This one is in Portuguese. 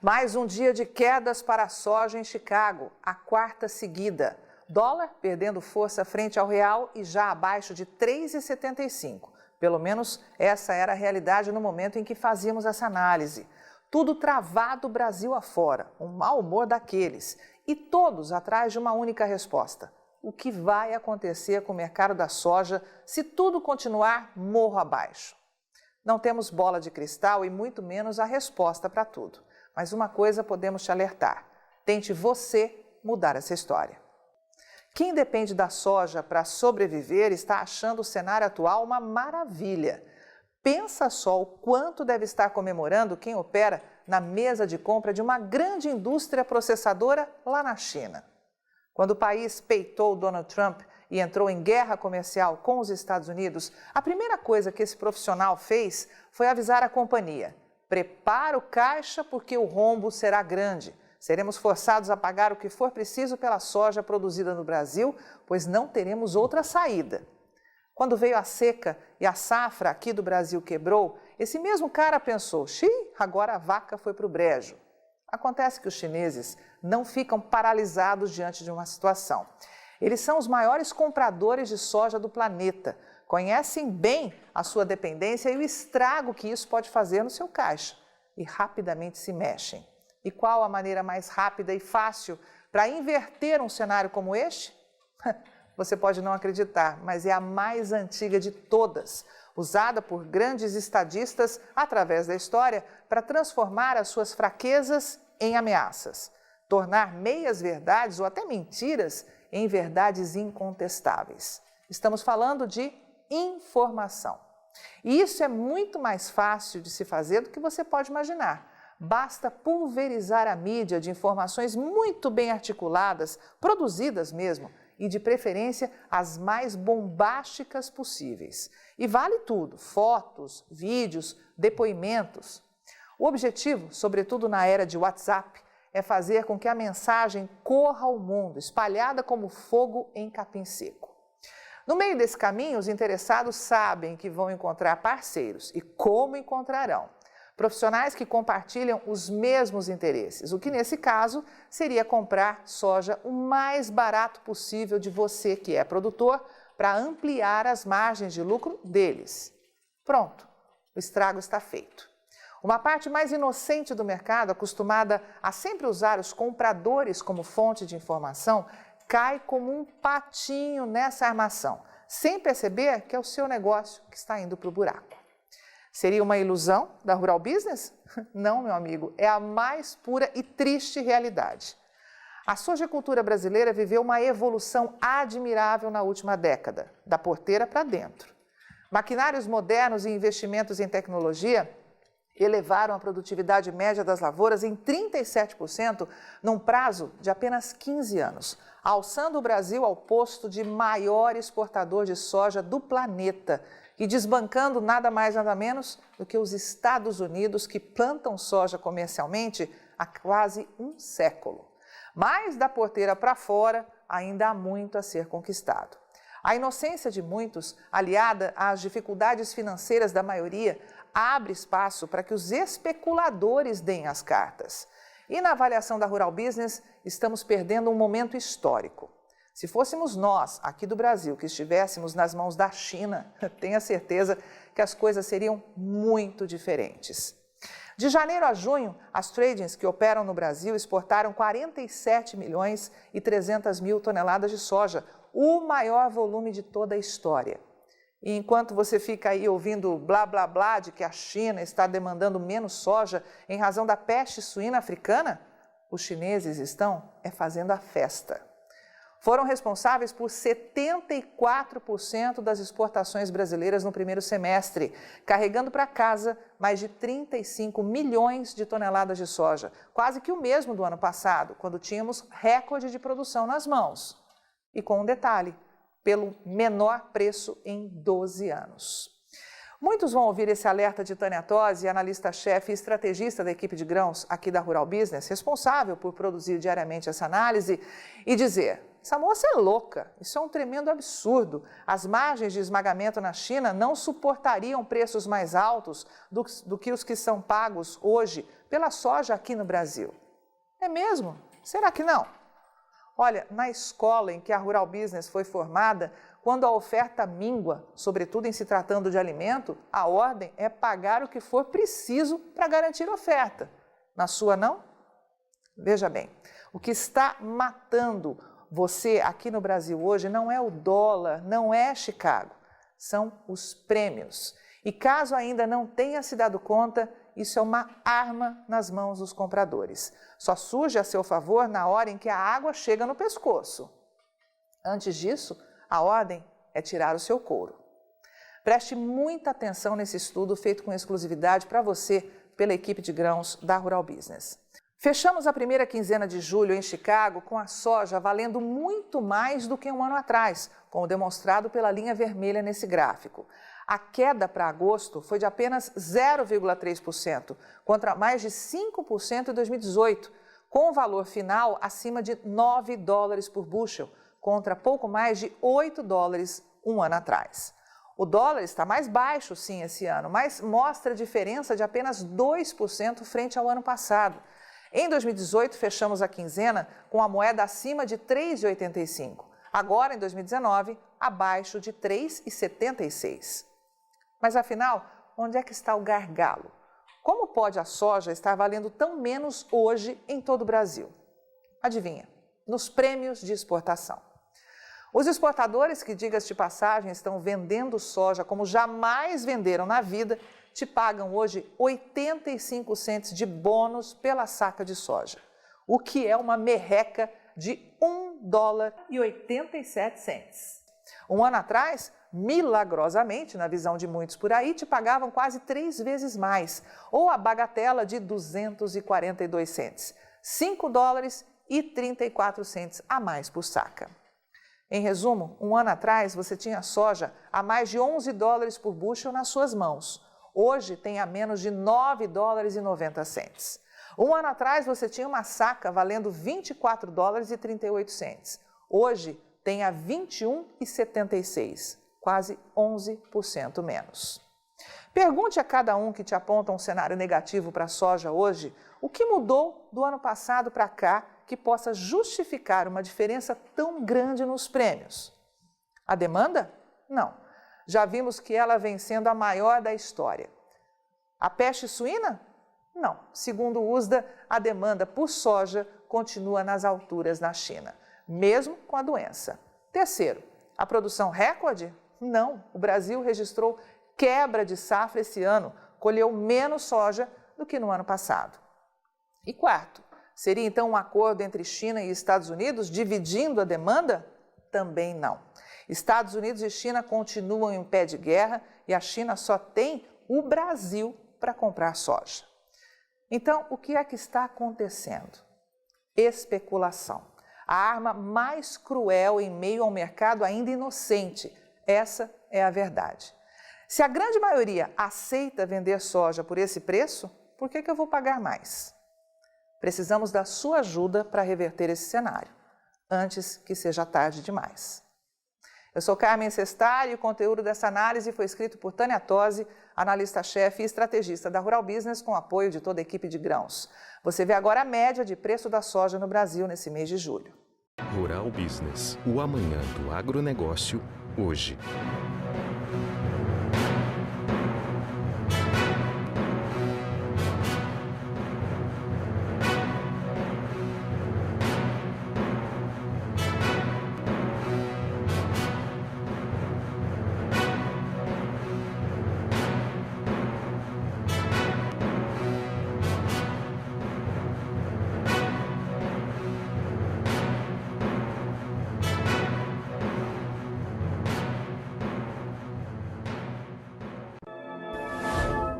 Mais um dia de quedas para a soja em Chicago, a quarta seguida. Dólar perdendo força frente ao real e já abaixo de 3,75. Pelo menos essa era a realidade no momento em que fazíamos essa análise. Tudo travado Brasil afora, um mau humor daqueles. E todos atrás de uma única resposta. O que vai acontecer com o mercado da soja se tudo continuar morro abaixo? Não temos bola de cristal e muito menos a resposta para tudo. Mas uma coisa podemos te alertar: tente você mudar essa história. Quem depende da soja para sobreviver está achando o cenário atual uma maravilha. Pensa só o quanto deve estar comemorando quem opera na mesa de compra de uma grande indústria processadora lá na China. Quando o país peitou Donald Trump e entrou em guerra comercial com os Estados Unidos, a primeira coisa que esse profissional fez foi avisar a companhia: prepara o caixa porque o rombo será grande. Seremos forçados a pagar o que for preciso pela soja produzida no Brasil, pois não teremos outra saída. Quando veio a seca e a safra aqui do Brasil quebrou, esse mesmo cara pensou: xiii, agora a vaca foi para o brejo. Acontece que os chineses não ficam paralisados diante de uma situação. Eles são os maiores compradores de soja do planeta, conhecem bem a sua dependência e o estrago que isso pode fazer no seu caixa e rapidamente se mexem. E qual a maneira mais rápida e fácil para inverter um cenário como este? Você pode não acreditar, mas é a mais antiga de todas, usada por grandes estadistas através da história para transformar as suas fraquezas em ameaças, tornar meias-verdades ou até mentiras em verdades incontestáveis. Estamos falando de informação. E isso é muito mais fácil de se fazer do que você pode imaginar. Basta pulverizar a mídia de informações muito bem articuladas, produzidas mesmo, e de preferência as mais bombásticas possíveis. E vale tudo: fotos, vídeos, depoimentos. O objetivo, sobretudo na era de WhatsApp, é fazer com que a mensagem corra ao mundo, espalhada como fogo em capim seco. No meio desse caminho, os interessados sabem que vão encontrar parceiros e como encontrarão. Profissionais que compartilham os mesmos interesses, o que nesse caso seria comprar soja o mais barato possível de você que é produtor para ampliar as margens de lucro deles. Pronto, o estrago está feito. Uma parte mais inocente do mercado, acostumada a sempre usar os compradores como fonte de informação, cai como um patinho nessa armação, sem perceber que é o seu negócio que está indo para o buraco. Seria uma ilusão da Rural Business? Não, meu amigo, é a mais pura e triste realidade. A sojicultura brasileira viveu uma evolução admirável na última década, da porteira para dentro. Maquinários modernos e investimentos em tecnologia elevaram a produtividade média das lavouras em 37% num prazo de apenas 15 anos, alçando o Brasil ao posto de maior exportador de soja do planeta e desbancando nada mais nada menos do que os Estados Unidos, que plantam soja comercialmente há quase um século. Mas da porteira para fora ainda há muito a ser conquistado. A inocência de muitos, aliada às dificuldades financeiras da maioria, abre espaço para que os especuladores deem as cartas. E na avaliação da Rural Business, estamos perdendo um momento histórico. Se fôssemos nós, aqui do Brasil, que estivéssemos nas mãos da China, tenha certeza que as coisas seriam muito diferentes. De janeiro a junho, as tradings que operam no Brasil exportaram 47 milhões e 300 mil toneladas de soja, o maior volume de toda a história. E enquanto você fica aí ouvindo blá blá blá de que a China está demandando menos soja em razão da peste suína africana, os chineses estão fazendo a festa. Foram responsáveis por 74% das exportações brasileiras no primeiro semestre, carregando para casa mais de 35 milhões de toneladas de soja, quase que o mesmo do ano passado, quando tínhamos recorde de produção nas mãos. E com um detalhe: pelo menor preço em 12 anos. Muitos vão ouvir esse alerta de Tânia Tosi, analista-chefe e estrategista da equipe de grãos aqui da Rural Business, responsável por produzir diariamente essa análise, e dizer: essa moça é louca, isso é um tremendo absurdo. As margens de esmagamento na China não suportariam preços mais altos do que os que são pagos hoje pela soja aqui no Brasil. É mesmo? Será que não? Olha, na escola em que a Rural Business foi formada, quando a oferta mingua, sobretudo em se tratando de alimento, a ordem é pagar o que for preciso para garantir a oferta. Na sua, não? Veja bem, o que está matando você aqui no Brasil hoje não é o dólar, não é Chicago, são os prêmios. E caso ainda não tenha se dado conta, isso é uma arma nas mãos dos compradores. Só surge a seu favor na hora em que a água chega no pescoço. Antes disso, a ordem é tirar o seu couro. Preste muita atenção nesse estudo feito com exclusividade para você pela equipe de grãos da Rural Business. Fechamos a primeira quinzena de julho em Chicago com a soja valendo muito mais do que um ano atrás, como demonstrado pela linha vermelha nesse gráfico. A queda para agosto foi de apenas 0,3%, contra mais de 5% em 2018, com o valor final acima de $9 por bushel, contra pouco mais de $8 um ano atrás. O dólar está mais baixo, sim, esse ano, mas mostra diferença de apenas 2% frente ao ano passado. Em 2018, fechamos a quinzena com a moeda acima de R$ 3,85. Agora, em 2019, abaixo de R$ 3,76. Mas, afinal, onde é que está o gargalo? Como pode a soja estar valendo tão menos hoje em todo o Brasil? Adivinha? Nos prêmios de exportação. Os exportadores, que diga-se de passagem, estão vendendo soja como jamais venderam na vida, te pagam hoje 85 cents de bônus pela saca de soja, o que é uma merreca de $1,87. Um ano atrás, milagrosamente, na visão de muitos por aí, te pagavam quase 3 vezes mais, ou a bagatela de 242 cents, $5,34 a mais por saca. Em resumo, um ano atrás você tinha soja a mais de $11 por bushel nas suas mãos. Hoje tem a menos de $9,90. Um ano atrás você tinha uma saca valendo $24,38. Hoje tem a $21,76, quase 11% menos. Pergunte a cada um que te aponta um cenário negativo para a soja hoje, o que mudou do ano passado para cá que possa justificar uma diferença tão grande nos prêmios? A demanda? Não. Já vimos que ela vem sendo a maior da história. A peste suína? Não. Segundo o USDA, a demanda por soja continua nas alturas na China, mesmo com a doença. Terceiro, a produção recorde? Não. O Brasil registrou quebra de safra esse ano, colheu menos soja do que no ano passado. E quarto, seria então um acordo entre China e Estados Unidos dividindo a demanda? Também não. Estados Unidos e China continuam em pé de guerra e a China só tem o Brasil para comprar soja. Então, o que é que está acontecendo? Especulação. A arma mais cruel em meio ao mercado ainda inocente. Essa é a verdade. Se a grande maioria aceita vender soja por esse preço, por que eu vou pagar mais? Precisamos da sua ajuda para reverter esse cenário, antes que seja tarde demais. Eu sou Carmen Cestari e o conteúdo dessa análise foi escrito por Tânia Tosi, analista-chefe e estrategista da Rural Business, com apoio de toda a equipe de grãos. Você vê agora a média de preço da soja no Brasil nesse mês de julho. Rural Business, o amanhã do agronegócio, hoje.